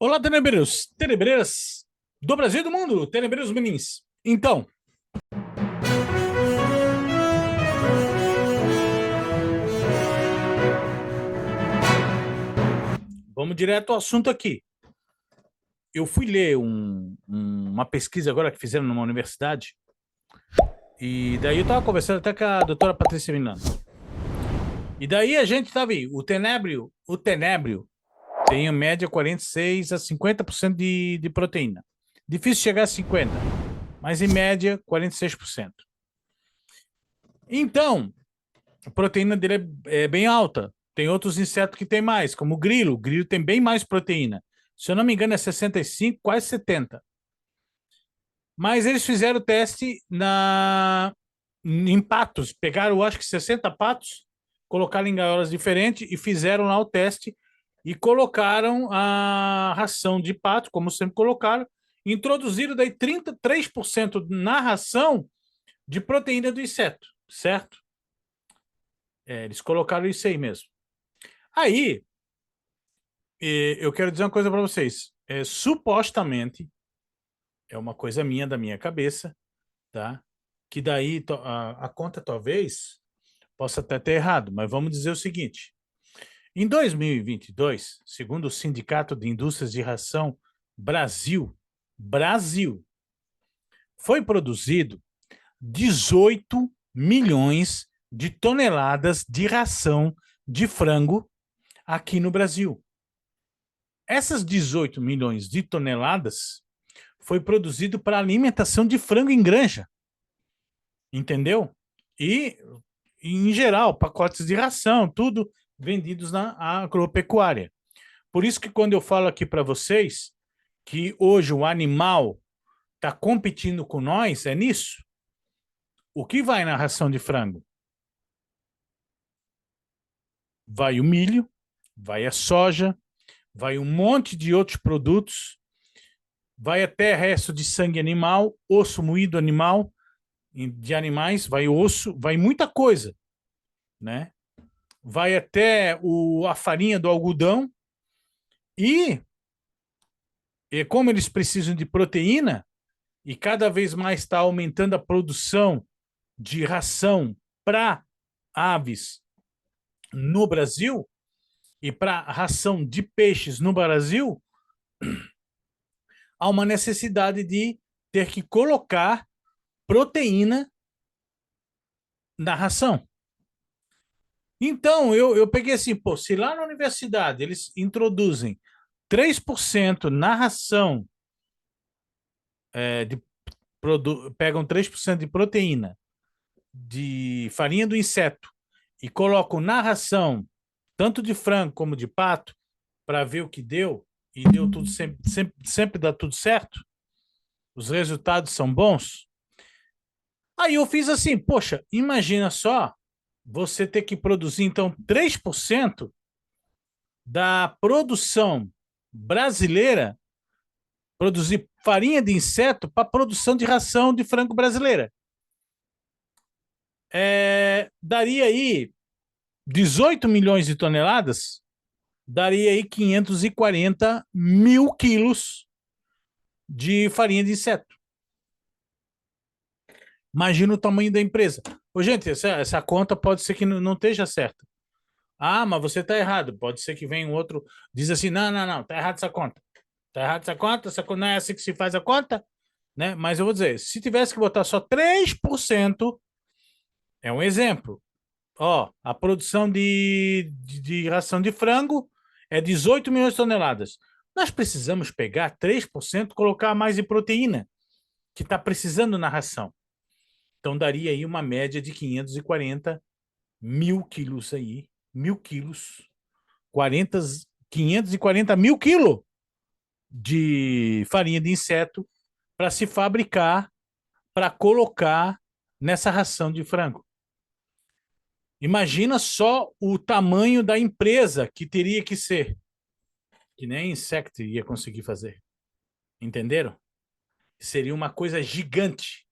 Olá, tenebreiros, tenebreiras do Brasil e do mundo, tenebreiros menins. Então, vamos direto ao assunto aqui. Eu fui ler uma pesquisa agora que fizeram numa universidade, e daí eu estava conversando até com a doutora Patrícia Milano. E daí a gente estava aí, o tenébrio tem em média 46 a 50% de proteína. Difícil chegar a 50%, mas em média 46%. Então, a proteína dele é bem alta. Tem outros insetos que tem mais, como o grilo. O grilo tem bem mais proteína. Se eu não me engano, é 65, quase 70. Mas eles fizeram o teste em patos. Pegaram, acho que 60 patos, colocaram em gaiolas diferentes e fizeram lá o teste e colocaram a ração de pato, como sempre colocaram, introduziram daí 33% na ração de proteína do inseto, certo? Eles colocaram isso aí mesmo. Aí, eu quero dizer uma coisa para vocês. Supostamente, é uma coisa minha, da minha cabeça, tá? Que daí a conta talvez possa até ter errado, mas vamos dizer o seguinte. Em 2022, segundo o Sindicato de Indústrias de Ração Brasil, foi produzido 18 milhões de toneladas de ração de frango aqui no Brasil. Essas 18 milhões de toneladas foi produzido para alimentação de frango em granja, entendeu? E, em geral, pacotes de ração, tudo vendidos na agropecuária. Por isso que quando eu falo aqui para vocês que hoje o animal está competindo com nós, é nisso. O que vai na ração de frango? Vai o milho, vai a soja, vai um monte de outros produtos, vai até resto de sangue animal, osso moído animal, de animais, vai osso, vai muita coisa, né? Vai até a farinha do algodão e, e como eles precisam de proteína e cada vez mais está aumentando a produção de ração para aves no Brasil e para ração de peixes no Brasil, há uma necessidade de ter que colocar proteína na ração. Então, eu peguei assim, pô, se lá na universidade eles introduzem 3% na ração, pegam 3% de proteína de farinha do inseto e colocam na ração, tanto de frango como de pato, para ver o que deu, e deu tudo sempre dá tudo certo, os resultados são bons. Aí eu fiz assim, poxa, imagina só você ter que produzir, então, 3% da produção brasileira, produzir farinha de inseto para produção de ração de frango brasileira. Daria aí 18 milhões de toneladas, daria aí 540 mil quilos de farinha de inseto. Imagina o tamanho da empresa. Ô, gente, essa conta pode ser que não esteja certa. Ah, mas você está errado. Pode ser que venha um outro, diz assim, não, está errado essa conta. Está errado essa conta não é assim que se faz a conta, né? Mas eu vou dizer, se tivesse que botar só 3%, é um exemplo. Ó, a produção de ração de frango é 18 milhões de toneladas. Nós precisamos pegar 3%, colocar mais de proteína, que está precisando na ração. Então, daria aí uma média de 540 mil quilos aí. Mil quilos. 540 mil quilos de farinha de inseto para se fabricar, para colocar nessa ração de frango. Imagina só o tamanho da empresa que teria que ser, que nem a Insect ia conseguir fazer. Entenderam? Seria uma coisa gigante.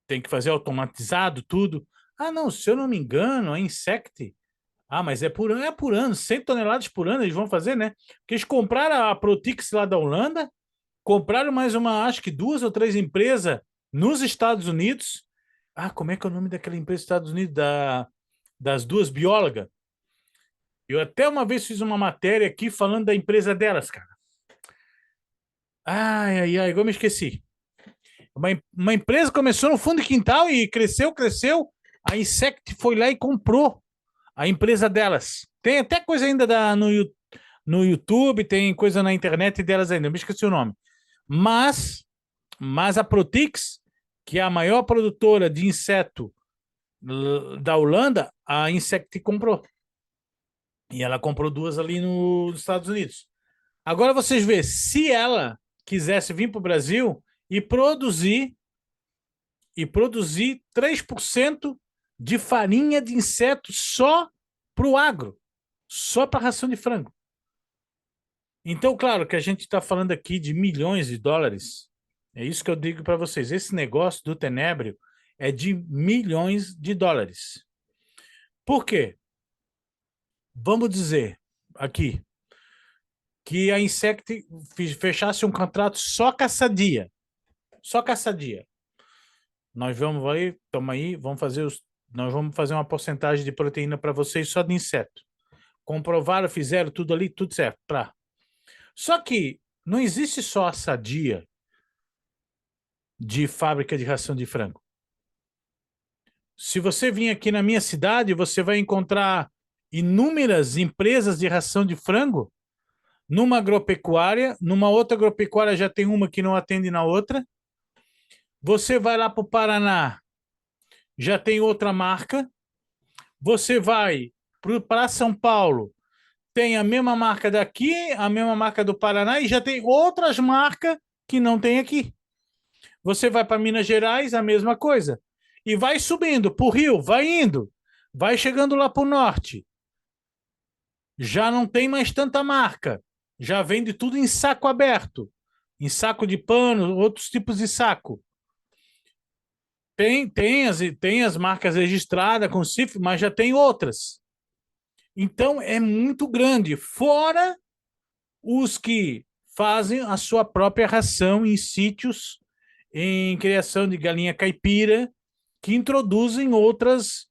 Tem que fazer automatizado tudo. Ah, não, se eu não me engano, a Insect, Ah, mas é por ano, 100 toneladas por ano eles vão fazer, né? Porque eles compraram a Protix lá da Holanda, compraram mais uma, acho que duas ou três empresas nos Estados Unidos. Ah, como é que é o nome daquela empresa dos Estados Unidos? Das duas biólogas. Eu até uma vez fiz uma matéria aqui falando da empresa delas, cara. Ai, ai, ai, agora me esqueci. Uma empresa começou no fundo de quintal e cresceu, cresceu. A Insect foi lá e comprou a empresa delas. Tem até coisa ainda no YouTube, tem coisa na internet delas ainda, eu me esqueci o nome. Mas a Protix, que é a maior produtora de inseto da Holanda, a Insect comprou. E ela comprou duas ali nos Estados Unidos. Agora vocês vê, se ela quisesse vir para o Brasil e produzir 3% de farinha de inseto só para o agro, só para ração de frango. Então, claro que a gente está falando aqui de milhões de dólares. É isso que eu digo para vocês. Esse negócio do tenébrio é de milhões de dólares. Por quê? Vamos dizer aqui que a Insect fechasse um contrato só caçadia. Só caçadia. Nós vamos aí, toma aí, nós vamos fazer uma porcentagem de proteína para vocês só de inseto. Comprovaram, fizeram tudo ali, tudo certo. Só que não existe só a sadia de fábrica de ração de frango. Se você vir aqui na minha cidade, você vai encontrar inúmeras empresas de ração de frango numa agropecuária, numa outra agropecuária já tem uma que não atende na outra. Você vai lá para o Paraná, já tem outra marca. Você vai para São Paulo, tem a mesma marca daqui, a mesma marca do Paraná e já tem outras marcas que não tem aqui. Você vai para Minas Gerais, a mesma coisa. E vai subindo para o Rio, vai indo, vai chegando lá para o norte. Já não tem mais tanta marca. Já vende tudo em saco aberto, em saco de pano, outros tipos de saco. Tem as marcas registradas com CIF, mas já tem outras. Então é muito grande. Fora os que fazem a sua própria ração em sítios, em criação de galinha caipira, que introduzem outras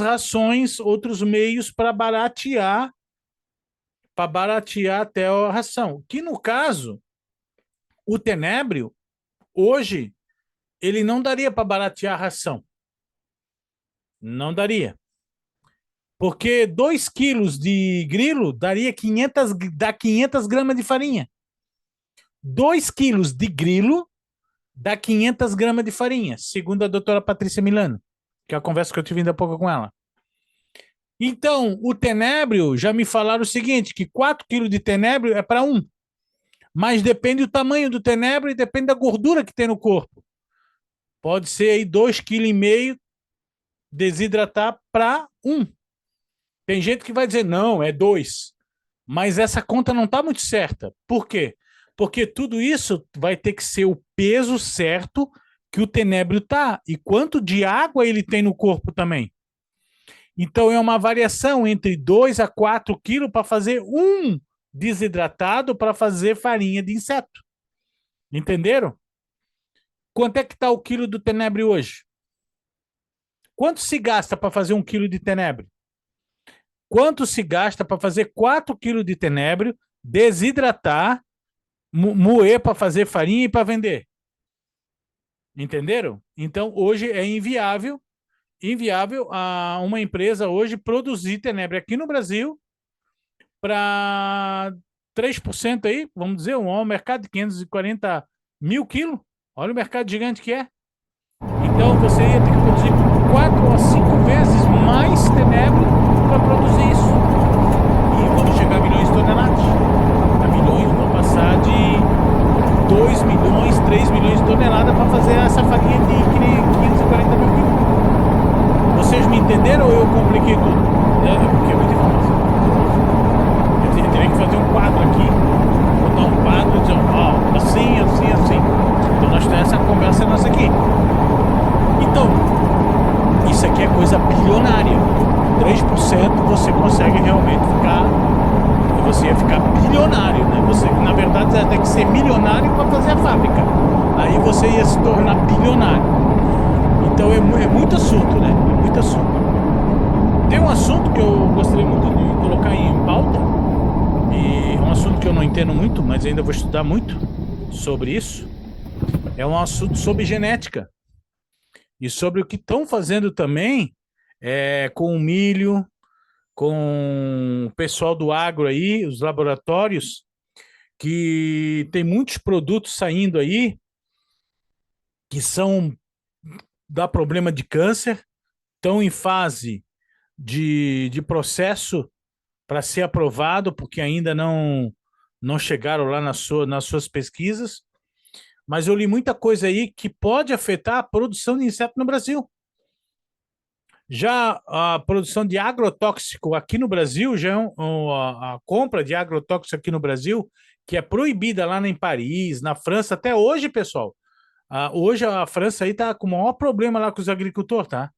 rações, outros meios para baratear até a ração. Que no caso, o tenébrio, hoje, ele não daria para baratear a ração. Não daria. Porque 2 quilos de grilo daria 500 gramas de farinha. 2 quilos de grilo dá 500 gramas de farinha, segundo a doutora Patrícia Milano, que é a conversa que eu tive ainda há pouco com ela. Então, o tenébrio, já me falaram o seguinte, que 4 quilos de tenébrio é para 1. Mas depende do tamanho do tenébrio e depende da gordura que tem no corpo. Pode ser aí 2,5 kg desidratar para 1. Tem gente que vai dizer, não, é 2. Mas essa conta não está muito certa. Por quê? Porque tudo isso vai ter que ser o peso certo que o tenébrio tá e quanto de água ele tem no corpo também. Então é uma variação entre 2 a 4 quilos para fazer um desidratado para fazer farinha de inseto. Entenderam? Quanto é que está o quilo do tenébrio hoje? Quanto se gasta para fazer 1 quilo de tenébrio? Quanto se gasta para fazer 4 quilos de tenébrio, desidratar, moer para fazer farinha e para vender? Entenderam? Então, hoje é inviável a uma empresa hoje produzir tenebra aqui no Brasil para 3% aí, vamos dizer, um mercado de 540 mil quilos. Olha o mercado gigante que é. Então, você ia ter que produzir 4 a 5 vezes mais tenebra para produzir isso. E quando chegar a milhões de toneladas, a milhões vão passar de 2 milhões, 3 milhões de toneladas para fazer essa farinha de 540 mil quilos. Vocês me entenderam ou eu compliquei tudo? Porque é muito difícil. Eu teria que fazer um quadro aqui, botar um quadro e dizer, ó, assim, assim, assim. Então nós temos essa conversa nossa aqui. Então, isso aqui é coisa bilionária. 3% tanto você consegue realmente você ia ficar bilionário, né? Você, na verdade, ia ter que ser milionário para fazer a fábrica. Aí você ia se tornar bilionário. Então é muito assunto, né? É muito assunto. Tem um assunto que eu gostaria muito de colocar em pauta, e é um assunto que eu não entendo muito, mas ainda vou estudar muito sobre isso. É um assunto sobre genética e sobre o que estão fazendo também com o milho, com o pessoal do agro aí, os laboratórios, que tem muitos produtos saindo aí que são dá problema de câncer, estão em fase de processo para ser aprovado, porque ainda não chegaram lá nas suas pesquisas, mas eu li muita coisa aí que pode afetar a produção de inseto no Brasil. Já a produção de agrotóxico aqui no Brasil, já a compra de agrotóxico aqui no Brasil, que é proibida lá em Paris, na França, até hoje, pessoal. Hoje a França aí tá com o maior problema lá com os agricultores, tá?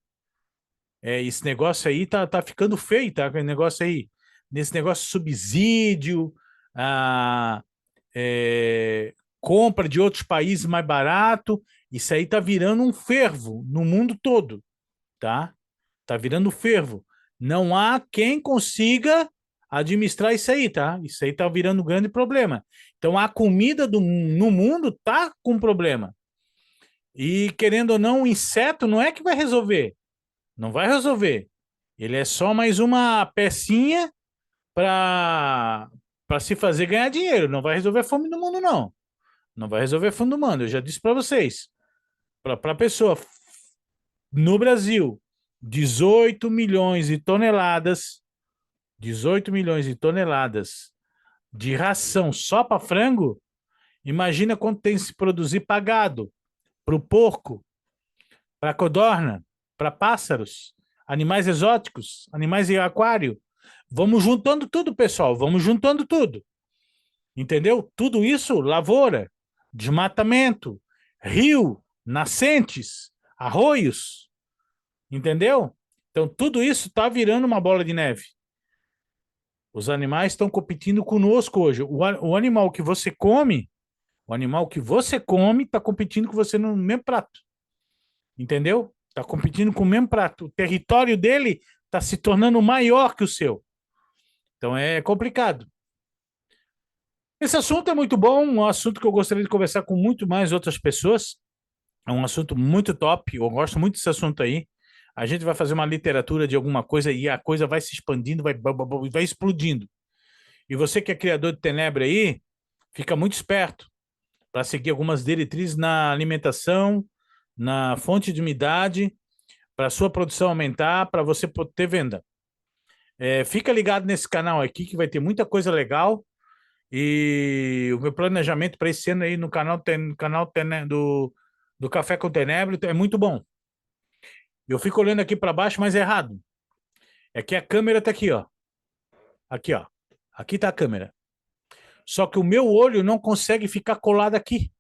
Esse negócio aí tá ficando feio, tá? Esse negócio aí, nesse negócio de subsídio, a, compra de outros países mais barato, isso aí tá virando um fervo no mundo todo, tá? Tá virando fervo. Não há quem consiga administrar isso aí, tá? Isso aí tá virando um grande problema. Então a comida no mundo tá com problema. E querendo ou não, o inseto não é que vai resolver. Não vai resolver. Ele é só mais uma pecinha para se fazer ganhar dinheiro. Não vai resolver a fome do mundo, não. Não vai resolver a fome do mundo. Eu já disse para vocês. Para a pessoa no Brasil, 18 milhões de toneladas, 18 milhões de toneladas de ração só para frango. Imagina quanto tem que se produzir para gado, para o porco, para codorna, para pássaros, animais exóticos, animais em aquário. Vamos juntando tudo, pessoal. Vamos juntando tudo. Entendeu? Tudo isso, lavoura, desmatamento, rio, nascentes, arroios. Entendeu? Então, tudo isso está virando uma bola de neve. Os animais estão competindo conosco hoje. O animal que você come, o animal que você come, está competindo com você no mesmo prato. Entendeu? Está competindo com o mesmo prato. O território dele está se tornando maior que o seu. Então é complicado. Esse assunto é muito bom, um assunto que eu gostaria de conversar com muito mais outras pessoas. É um assunto muito top, eu gosto muito desse assunto aí. A gente vai fazer uma literatura de alguma coisa e a coisa vai se expandindo, vai explodindo. E você que é criador de Tenebra aí, fica muito esperto para seguir algumas diretrizes na alimentação, na fonte de umidade, para a sua produção aumentar, para você poder ter venda. Fica ligado nesse canal aqui que vai ter muita coisa legal. E o meu planejamento para esse ano aí no canal, do Café com Tenebro é muito bom. Eu fico olhando aqui para baixo, mas é errado. É que a câmera tá aqui, ó. Aqui, ó. Aqui tá a câmera. Só que o meu olho não consegue ficar colado aqui.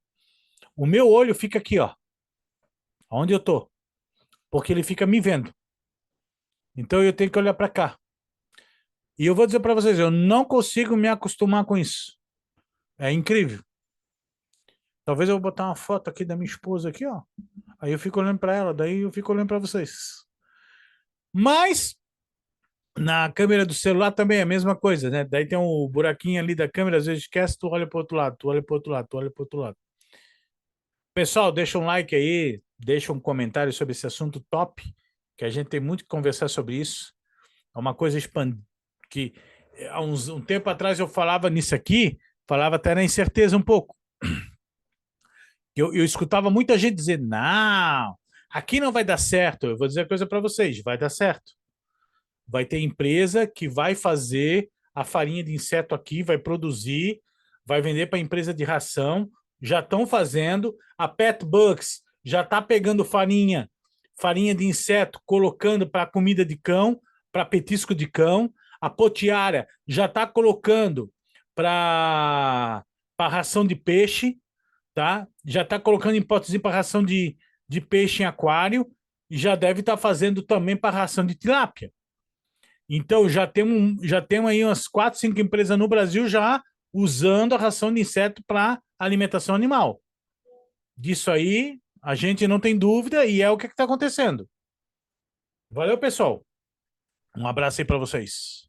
O meu olho fica aqui, ó. Onde eu tô. Porque ele fica me vendo. Então eu tenho que olhar para cá. E eu vou dizer para vocês, eu não consigo me acostumar com isso. É incrível. Talvez eu vou botar uma foto aqui da minha esposa aqui, ó. Aí eu fico olhando para ela, daí eu fico olhando para vocês. Mas na câmera do celular também é a mesma coisa, né? Daí tem um buraquinho ali da câmera, às vezes esquece, tu olha para outro lado, tu olha para outro lado, tu olha para outro lado. Pessoal, deixa um like aí, deixa um comentário sobre esse assunto top, que a gente tem muito que conversar sobre isso. É uma coisa que há um tempo atrás eu falava nisso aqui, falava até na incerteza um pouco. Eu escutava muita gente dizer, não, aqui não vai dar certo. Eu vou dizer a coisa para vocês, vai dar certo. Vai ter empresa que vai fazer a farinha de inseto aqui, vai produzir, vai vender para empresa de ração, já estão fazendo. A Pet Bugs já está pegando farinha de inseto, colocando para comida de cão, para petisco de cão. A Potiara já está colocando para ração de peixe, tá? Já está colocando em potezinho para ração de peixe em aquário e já deve estar fazendo também para ração de tilápia. Então já temos aí umas 4, 5 empresas no Brasil já usando a ração de inseto para alimentação animal. Disso aí, a gente não tem dúvida e é o que está acontecendo. Valeu, pessoal. Um abraço aí para vocês.